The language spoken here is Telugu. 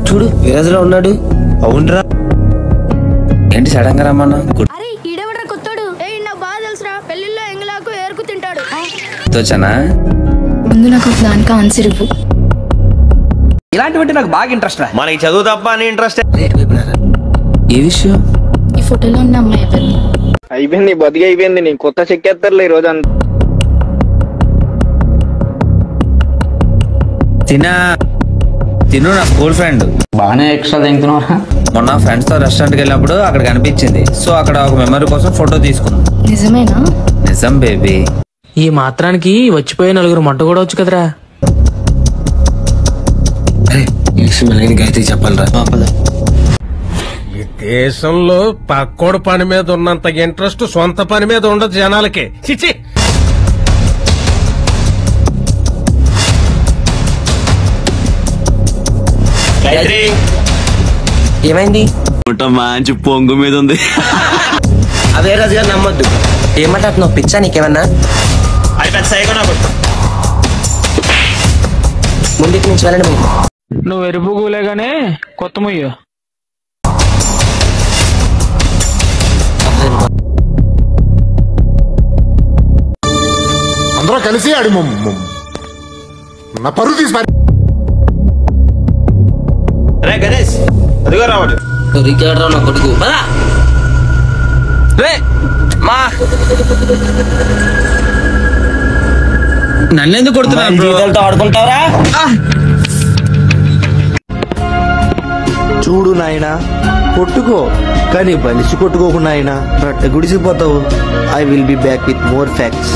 చూడు విరాజులో ఉన్నాడు. అవునరా, ఏంటి సడన్ గా రమ్మన్నా? అరే ఈడెవడ్రా కొత్తాడు? నాకు బాగా తెలుసురా, పెళ్లిలో ఎంగలాకు ఏరుకు తింటాడు. వచ్చానా? ముందు నాకు దానికి ఆన్సర్ ఇవ్వు. ఇలాంటివంటే నాకు బాగా ఇంట్రెస్ట్ రా. మనకి చదువు తప్ప అని ఇంట్రెస్ట్. ఏ విషయం? ఈ ఫోటోలో ఉన్న అమ్మాయి ఎవరు? అయిపోయింది, బతికి అయిపోయింది. నీ కొత్త చెక్కేస్తారులే ఈ రోజు అంతా. తిను నా స్కూల్ ఫ్రెండ్. బాగానే ఎక్స్ట్రా తింటున్నారా? మొన్న ఫ్రెండ్స్ తో రెస్టారెంట్కి వెళ్ళినప్పుడు అక్కడ కనిపించింది. సో అక్కడ ఒక మెమరీ కోసం ఫోటో తీసుకున్నాం. నిజమేనా? నిజం బేబీ. ఈ మాత్రానికి వచ్చిపోయే నలుగురు మంట కూడా వచ్చు కదరా. చెప్పాలరా. ఈ దేశంలో పక్కోడు పని మీద ఉన్నంత ఇంట్రెస్ట్ సొంత పని మీద ఉండదు జనాలకి. చిచి. ఏమైంది? మంచి పొంగు మీద ఉంది. అదే రాజుగా నమ్మొద్దు. ఏమంటావు? పిచ్చా నీకేమన్నా? ముందుకు నుంచి వెళ్ళండి. నువ్వు ఎరుపు కూలేగానే కొత్త ముయ్యో. అందరూ కలిసి ఆడి నా పరువు తీసి రే గణేష్, అదిగో రావడు. నా కొడుకు నన్నెందుకు కొడుతున్నా? ఆడుకుంటావరా? చూడు నాయనా, కొట్టుకో కానీ బలిసి కొట్టుకోకుండా ఆయన గుడిసిపోతావు. I will be back with more facts.